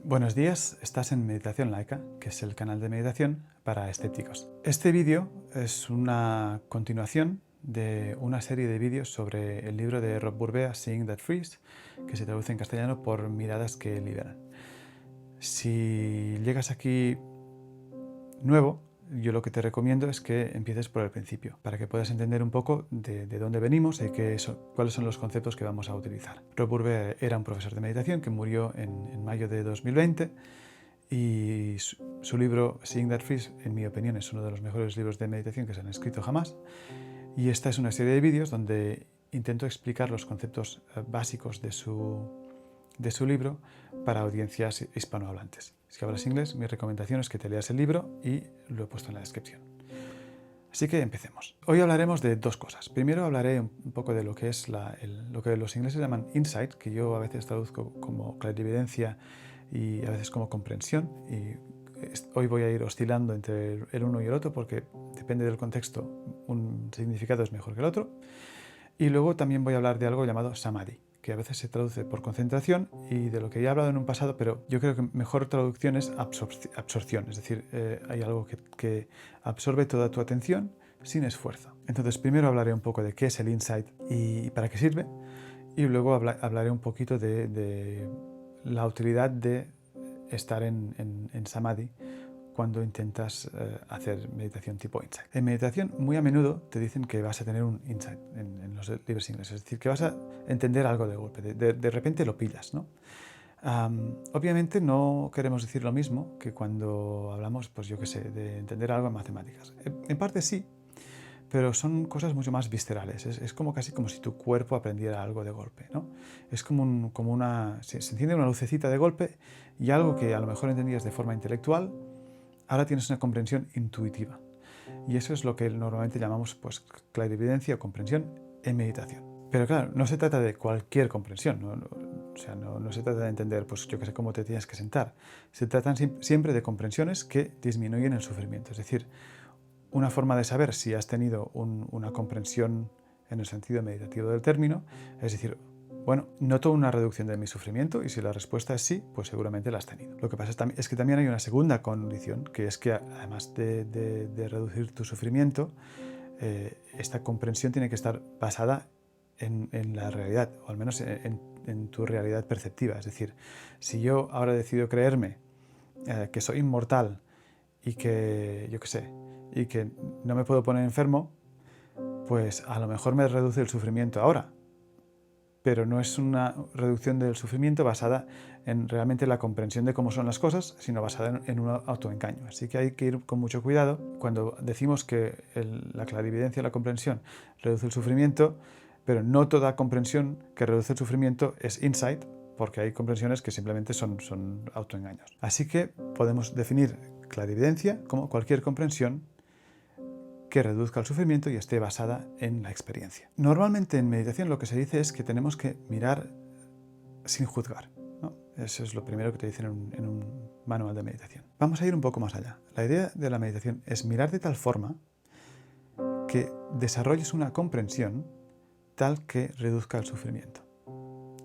Buenos días, estás en Meditación Laica, que es el canal de meditación para escépticos. Este vídeo es una continuación de una serie de vídeos sobre el libro de Rob Burbea, Seeing That Frees, que se traduce en castellano por Miradas que liberan. Si llegas aquí nuevo, yo lo que te recomiendo es que empieces por el principio, para que puedas entender un poco de dónde venimos y cuáles son los conceptos que vamos a utilizar. Rob Burbea era un profesor de meditación que murió en mayo de 2020 y su libro Seeing That Frees, en mi opinión, es uno de los mejores libros de meditación que se han escrito jamás. Y esta es una serie de vídeos donde intento explicar los conceptos básicos de su libro para audiencias hispanohablantes. Si hablas inglés, mi recomendación es que te leas el libro y lo he puesto en la descripción. Así que empecemos. Hoy hablaremos de dos cosas. Primero hablaré un poco de lo que es lo que los ingleses llaman insight, que yo a veces traduzco como clarividencia y a veces como comprensión. Y hoy voy a ir oscilando entre el uno y el otro porque depende del contexto, un significado es mejor que el otro. Y luego también voy a hablar de algo llamado samadhi, que a veces se traduce por concentración y de lo que ya he hablado en un pasado, pero yo creo que mejor traducción es absorción, es decir, hay algo que absorbe toda tu atención sin esfuerzo. Entonces primero hablaré un poco de qué es el insight y para qué sirve, y luego hablaré un poquito de la utilidad de estar en samadhi cuando intentas hacer meditación tipo insight. En meditación muy a menudo te dicen que vas a tener un insight en los libros ingleses, es decir, que vas a entender algo de golpe, de repente lo pillas, ¿no? Obviamente no queremos decir lo mismo que cuando hablamos, pues yo qué sé, de entender algo en matemáticas. En parte sí, pero son cosas mucho más viscerales. Es como casi como si tu cuerpo aprendiera algo de golpe, ¿no? Es se enciende una lucecita de golpe y algo que a lo mejor entendías de forma intelectual, ahora tienes una comprensión intuitiva. Y eso es lo que normalmente llamamos pues, clarividencia o comprensión en meditación. Pero claro, no se trata de cualquier comprensión, no se trata de entender, pues yo que sé, cómo te tienes que sentar. Se tratan siempre de comprensiones que disminuyen el sufrimiento. Es decir, una forma de saber si has tenido una comprensión en el sentido meditativo del término, es decir, bueno, noto una reducción de mi sufrimiento y si la respuesta es sí, pues seguramente la has tenido. Lo que pasa es que también hay una segunda condición, que es que además de reducir tu sufrimiento, esta comprensión tiene que estar basada en la realidad, o al menos en tu realidad perceptiva. Es decir, si yo ahora decido creerme que soy inmortal y que, yo qué sé, y que no me puedo poner enfermo, pues a lo mejor me reduce el sufrimiento ahora, pero no es una reducción del sufrimiento basada en realmente la comprensión de cómo son las cosas, sino basada en un autoengaño. Así que hay que ir con mucho cuidado cuando decimos que la clarividencia y la comprensión reduce el sufrimiento, pero no toda comprensión que reduce el sufrimiento es insight, porque hay comprensiones que simplemente son autoengaños. Así que podemos definir clarividencia como cualquier comprensión que reduzca el sufrimiento y esté basada en la experiencia. Normalmente en meditación lo que se dice es que tenemos que mirar sin juzgar, ¿no? Eso es lo primero que te dicen en un manual de meditación. Vamos a ir un poco más allá. La idea de la meditación es mirar de tal forma que desarrolles una comprensión tal que reduzca el sufrimiento.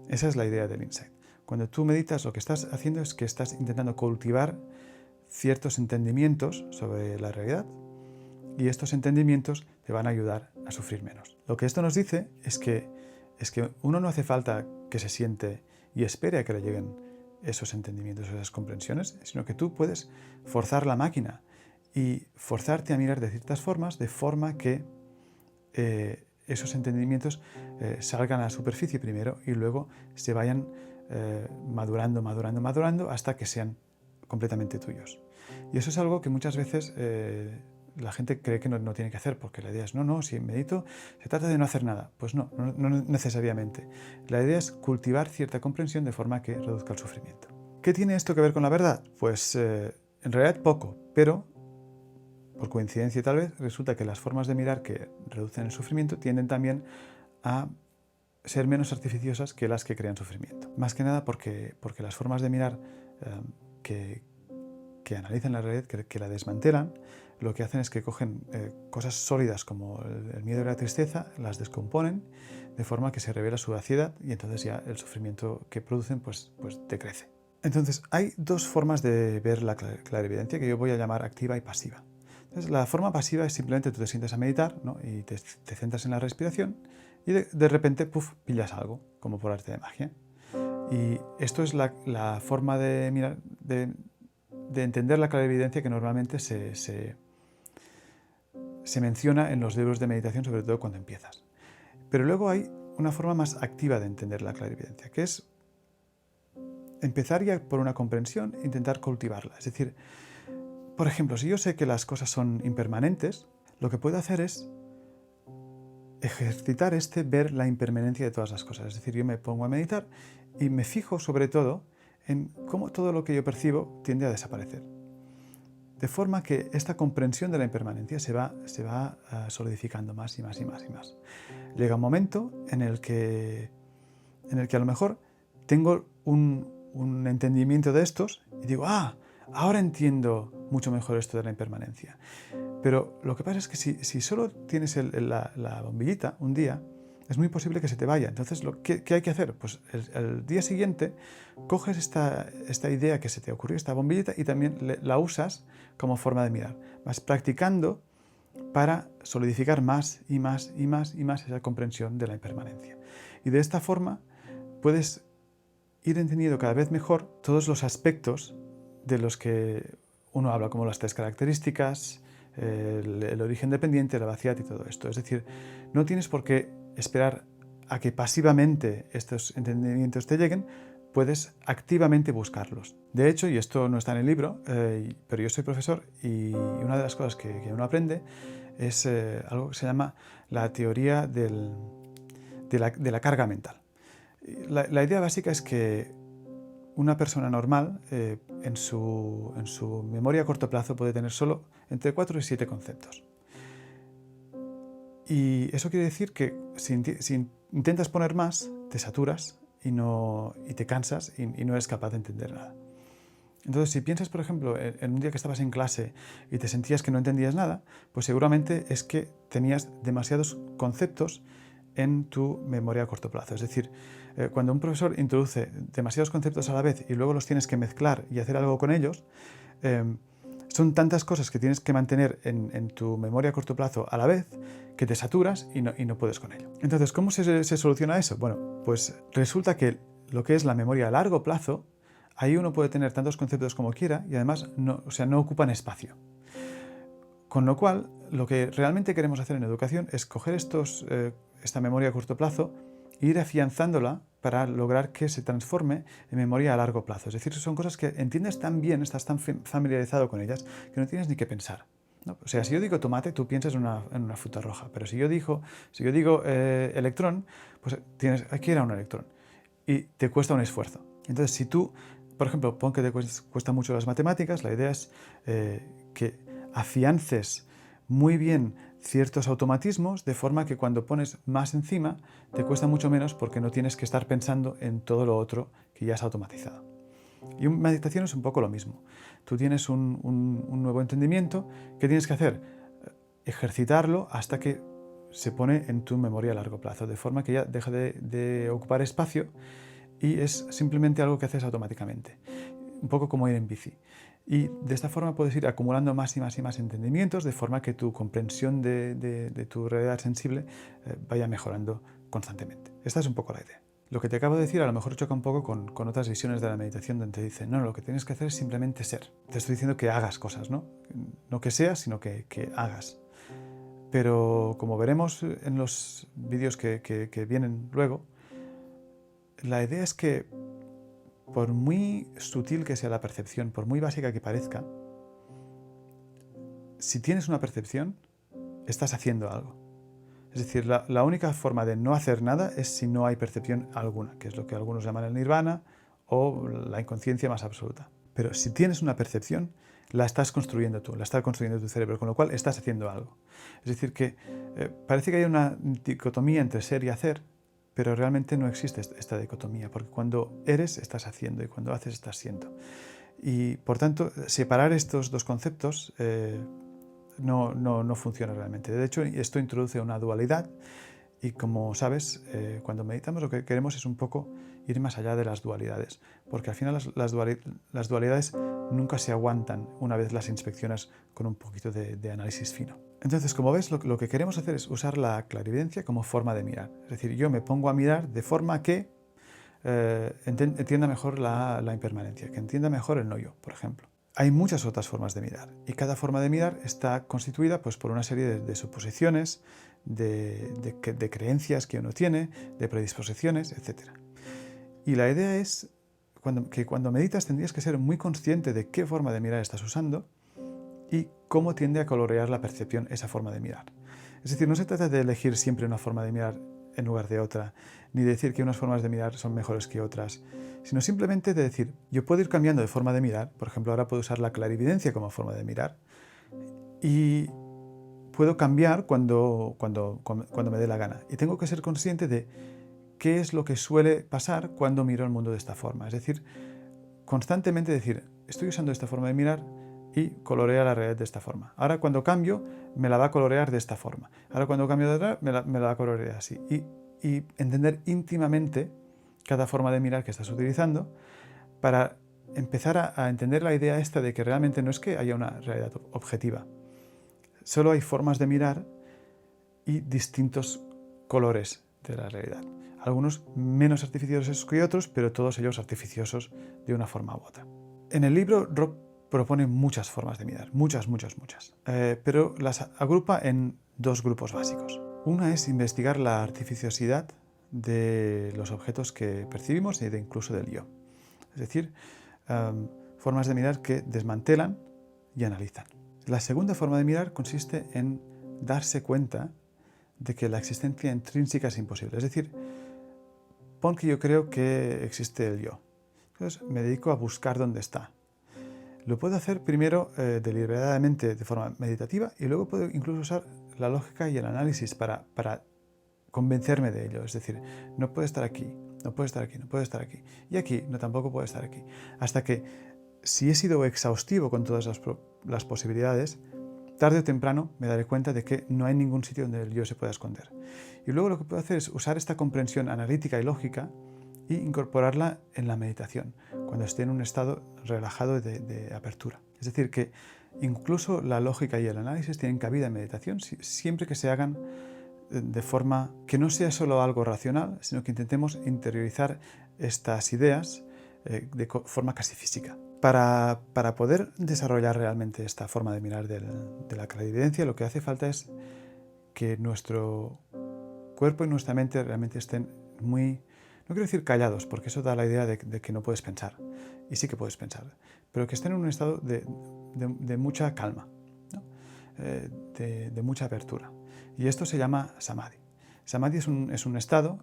Esa es la idea del insight. Cuando tú meditas, lo que estás haciendo es que estás intentando cultivar ciertos entendimientos sobre la realidad, y estos entendimientos te van a ayudar a sufrir menos. Lo que esto nos dice es que uno no hace falta que se siente y espere a que le lleguen esos entendimientos, esas comprensiones, sino que tú puedes forzar la máquina y forzarte a mirar de ciertas formas, de forma que esos entendimientos salgan a la superficie primero y luego se vayan madurando hasta que sean completamente tuyos. Y eso es algo que muchas veces la gente cree que no tiene que hacer, porque la idea es, no, si medito se trata de no hacer nada. Pues no necesariamente. La idea es cultivar cierta comprensión de forma que reduzca el sufrimiento. ¿Qué tiene esto que ver con la verdad? Pues en realidad poco, pero por coincidencia tal vez resulta que las formas de mirar que reducen el sufrimiento tienden también a ser menos artificiosas que las que crean sufrimiento. Más que nada porque las formas de mirar que analizan la realidad, que la desmantelan, lo que hacen es que cogen cosas sólidas como el miedo y la tristeza, las descomponen de forma que se revela su vaciedad y entonces ya el sufrimiento que producen pues decrece. Entonces, hay dos formas de ver la clarividencia que yo voy a llamar activa y pasiva. Entonces, la forma pasiva es simplemente tú te sientas a meditar, ¿no? Y te centras en la respiración y de repente, puf, pillas algo, como por arte de magia. Y esto es la forma de mirar, de entender la clarividencia que normalmente se menciona en los libros de meditación, sobre todo cuando empiezas. Pero luego hay una forma más activa de entender la clarividencia, que es empezar ya por una comprensión e intentar cultivarla. Es decir, por ejemplo, si yo sé que las cosas son impermanentes, lo que puedo hacer es ejercitar ver la impermanencia de todas las cosas. Es decir, yo me pongo a meditar y me fijo sobre todo en cómo todo lo que yo percibo tiende a desaparecer. De forma que esta comprensión de la impermanencia se va solidificando más y más y más y más. Llega un momento en el que a lo mejor tengo un entendimiento de estos y digo, ahora entiendo mucho mejor esto de la impermanencia. Pero lo que pasa es que si solo tienes la bombillita un día, es muy posible que se te vaya. Entonces, ¿qué hay que hacer? Pues el día siguiente coges esta idea que se te ocurrió, esta bombillita, y también la usas como forma de mirar. Vas practicando para solidificar más y más y más y más esa comprensión de la impermanencia. Y de esta forma puedes ir entendiendo cada vez mejor todos los aspectos de los que uno habla, como las 3 características, el origen dependiente, la vaciedad y todo esto. Es decir, no tienes por qué esperar a que pasivamente estos entendimientos te lleguen, puedes activamente buscarlos. De hecho, y esto no está en el libro, pero yo soy profesor y una de las cosas que uno aprende es algo que se llama la teoría de la carga mental. La idea básica es que una persona normal en su memoria a corto plazo puede tener solo entre 4 y 7 conceptos. Y eso quiere decir que si intentas poner más, te saturas y te cansas y no eres capaz de entender nada. Entonces, si piensas, por ejemplo, en un día que estabas en clase y te sentías que no entendías nada, pues seguramente es que tenías demasiados conceptos en tu memoria a corto plazo. Es decir, cuando un profesor introduce demasiados conceptos a la vez y luego los tienes que mezclar y hacer algo con ellos, son tantas cosas que tienes que mantener en tu memoria a corto plazo a la vez que te saturas y no puedes con ello. Entonces, ¿cómo se soluciona eso? Bueno, pues resulta que lo que es la memoria a largo plazo, ahí uno puede tener tantos conceptos como quiera y además no ocupan espacio. Con lo cual, lo que realmente queremos hacer en educación es coger esta memoria a corto plazo e ir afianzándola para lograr que se transforme en memoria a largo plazo. Es decir, son cosas que entiendes tan bien, estás tan familiarizado con ellas, que no tienes ni que pensar, ¿no? O sea, si yo digo tomate, tú piensas en una fruta roja, pero si yo digo electrón, pues aquí era un electrón y te cuesta un esfuerzo. Entonces, si tú, por ejemplo, pon que te cuesta mucho las matemáticas, la idea es que afiances muy bien ciertos automatismos de forma que cuando pones más encima te cuesta mucho menos porque no tienes que estar pensando en todo lo otro que ya has automatizado. Y meditación es un poco lo mismo. Tú tienes un nuevo entendimiento, ¿qué tienes que hacer? Ejercitarlo hasta que se pone en tu memoria a largo plazo, de forma que ya deja de ocupar espacio y es simplemente algo que haces automáticamente. Un poco como ir en bici. Y de esta forma puedes ir acumulando más y más y más entendimientos, de forma que tu comprensión de tu realidad sensible vaya mejorando constantemente. Esta es un poco la idea. Lo que te acabo de decir a lo mejor choca un poco con otras visiones de la meditación donde te dicen, no, lo que tienes que hacer es simplemente ser. Te estoy diciendo que hagas cosas, ¿no? No que seas, sino que hagas. Pero como veremos en los vídeos que vienen luego, la idea es que por muy sutil que sea la percepción, por muy básica que parezca, si tienes una percepción, estás haciendo algo. Es decir, la única forma de no hacer nada es si no hay percepción alguna, que es lo que algunos llaman el nirvana o la inconsciencia más absoluta. Pero si tienes una percepción, la estás construyendo tú, la está construyendo tu cerebro, con lo cual estás haciendo algo. Es decir, que parece que hay una dicotomía entre ser y hacer, pero realmente no existe esta dicotomía, porque cuando eres, estás haciendo, y cuando haces, estás siendo. Y, por tanto, separar estos dos conceptos no funciona realmente. De hecho, esto introduce una dualidad Y como sabes, cuando meditamos lo que queremos es un poco ir más allá de las dualidades, porque al final las dualidades nunca se aguantan una vez las inspeccionas con un poquito de análisis fino. Entonces, como ves, lo que queremos hacer es usar la clarividencia como forma de mirar. Es decir, yo me pongo a mirar de forma que entienda mejor la impermanencia, que entienda mejor el no-yo, por ejemplo. Hay muchas otras formas de mirar y cada forma de mirar está constituida pues, por una serie de suposiciones, de creencias que uno tiene, de predisposiciones, etc. Y la idea es que cuando meditas tendrías que ser muy consciente de qué forma de mirar estás usando y cómo tiende a colorear la percepción esa forma de mirar. Es decir, no se trata de elegir siempre una forma de mirar en lugar de otra, ni de decir que unas formas de mirar son mejores que otras, sino simplemente de decir, yo puedo ir cambiando de forma de mirar, por ejemplo, ahora puedo usar la clarividencia como forma de mirar, y puedo cambiar cuando me dé la gana. Y tengo que ser consciente de qué es lo que suele pasar cuando miro el mundo de esta forma. Es decir, constantemente decir, estoy usando esta forma de mirar y colorea la realidad de esta forma. Ahora cuando cambio, me la va a colorear de esta forma. Ahora cuando cambio de otra, me la va a colorear así. Y entender íntimamente cada forma de mirar que estás utilizando para empezar a entender la idea esta de que realmente no es que haya una realidad objetiva. Solo hay formas de mirar y distintos colores de la realidad. Algunos menos artificiosos que otros, pero todos ellos artificiosos de una forma u otra. En el libro, Rob propone muchas formas de mirar, muchas, pero las agrupa en dos grupos básicos. Una es investigar la artificiosidad de los objetos que percibimos y incluso del yo. Es decir, formas de mirar que desmantelan y analizan. La segunda forma de mirar consiste en darse cuenta de que la existencia intrínseca es imposible. Es decir, pon que yo creo que existe el yo. Entonces me dedico a buscar dónde está. Lo puedo hacer primero deliberadamente de forma meditativa y luego puedo incluso usar la lógica y el análisis para convencerme de ello. Es decir, no puede estar aquí, no puede estar aquí, no puede estar aquí. Y aquí, no, tampoco puede estar aquí. Hasta que, si he sido exhaustivo con todas las posibilidades, tarde o temprano me daré cuenta de que no hay ningún sitio donde el yo se pueda esconder. Y luego lo que puedo hacer es usar esta comprensión analítica y lógica e incorporarla en la meditación, cuando esté en un estado relajado de apertura. Es decir, que incluso la lógica y el análisis tienen cabida en meditación siempre que se hagan de forma que no sea solo algo racional, sino que intentemos interiorizar estas ideas de forma casi física. Para poder desarrollar realmente esta forma de mirar de la clarividencia, lo que hace falta es que nuestro cuerpo y nuestra mente realmente estén muy, no quiero decir callados, porque eso da la idea de que no puedes pensar, y sí que puedes pensar, pero que estén en un estado de mucha calma, ¿no? de mucha apertura. Y esto se llama samadhi. Samadhi es un estado,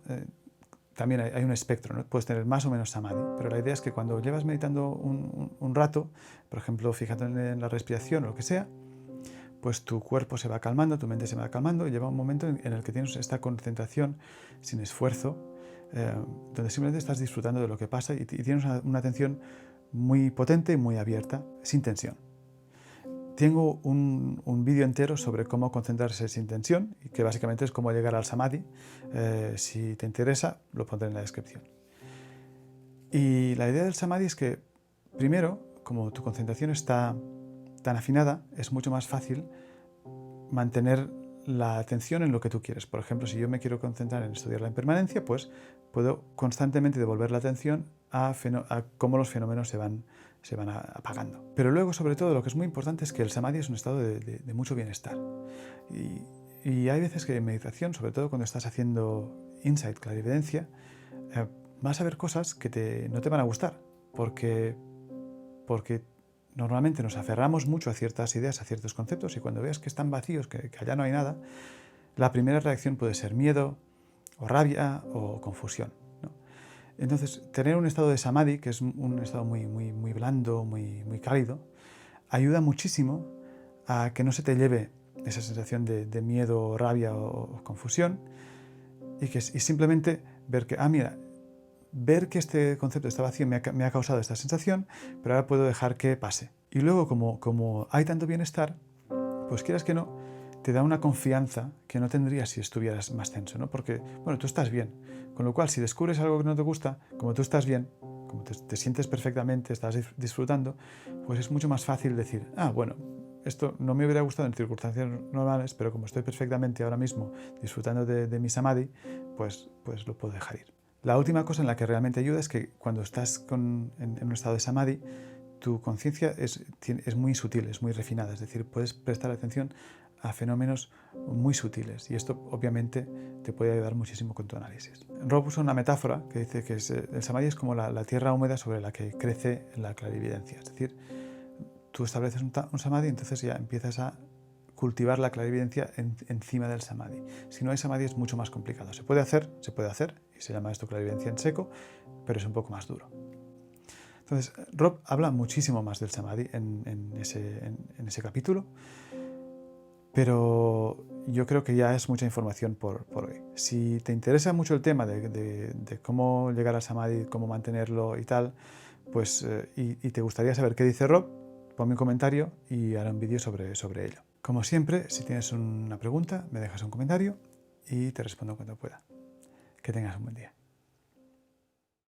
también hay un espectro, ¿no? Puedes tener más o menos samadhi, pero la idea es que cuando llevas meditando un rato, por ejemplo, fíjate en la respiración o lo que sea, pues tu cuerpo se va calmando, tu mente se va calmando y llega un momento en el que tienes esta concentración sin esfuerzo, donde simplemente estás disfrutando de lo que pasa y tienes una atención muy potente y muy abierta, sin tensión. Tengo un vídeo entero sobre cómo concentrarse sin tensión, y que básicamente es cómo llegar al samadhi. Si te interesa, lo pondré en la descripción. Y la idea del samadhi es que, primero, como tu concentración está tan afinada, es mucho más fácil mantener la atención en lo que tú quieres. Por ejemplo, si yo me quiero concentrar en estudiar la impermanencia, pues puedo constantemente devolver la atención a cómo los fenómenos se van apagando. Pero luego, sobre todo, lo que es muy importante es que el samadhi es un estado de mucho bienestar. Y hay veces que en meditación, sobre todo cuando estás haciendo insight, clarividencia, vas a ver cosas que no te van a gustar, porque normalmente nos aferramos mucho a ciertas ideas, a ciertos conceptos, y cuando veas que están vacíos, que allá no hay nada, la primera reacción puede ser miedo, o rabia, o confusión, ¿no? Entonces, tener un estado de samadhi, que es un estado muy blando, muy cálido, ayuda muchísimo a que no se te lleve esa sensación de miedo, rabia o confusión, y simplemente ver que, mira, ver que este concepto está vacío me ha causado esta sensación, pero ahora puedo dejar que pase. Y luego, como hay tanto bienestar, pues quieras que no, te da una confianza que no tendrías si estuvieras más tenso, ¿no? Porque, bueno, tú estás bien. Con lo cual, si descubres algo que no te gusta, como tú estás bien, como te sientes perfectamente, estás disfrutando, pues es mucho más fácil decir, bueno, esto no me hubiera gustado en circunstancias normales, pero como estoy perfectamente ahora mismo disfrutando de mi samadhi, pues lo puedo dejar ir. La última cosa en la que realmente ayuda es que cuando estás en un estado de samadhi, tu conciencia es muy sutil, es muy refinada, es decir, puedes prestar atención a fenómenos muy sutiles y esto obviamente te puede ayudar muchísimo con tu análisis. Rob usa una metáfora que dice que el samadhi es como la tierra húmeda sobre la que crece la clarividencia, es decir, tú estableces un samadhi y entonces ya empiezas a cultivar la clarividencia encima del samadhi. Si no hay samadhi es mucho más complicado. Se puede hacer y se llama esto clarividencia en seco, pero es un poco más duro. Entonces, Rob habla muchísimo más del samadhi en ese capítulo, pero yo creo que ya es mucha información por hoy. Si te interesa mucho el tema de cómo llegar al samadhi, cómo mantenerlo y tal, pues, y te gustaría saber qué dice Rob, ponme un comentario y haré un vídeo sobre ello. Como siempre, si tienes una pregunta, me dejas un comentario y te respondo cuando pueda. Que tengas un buen día.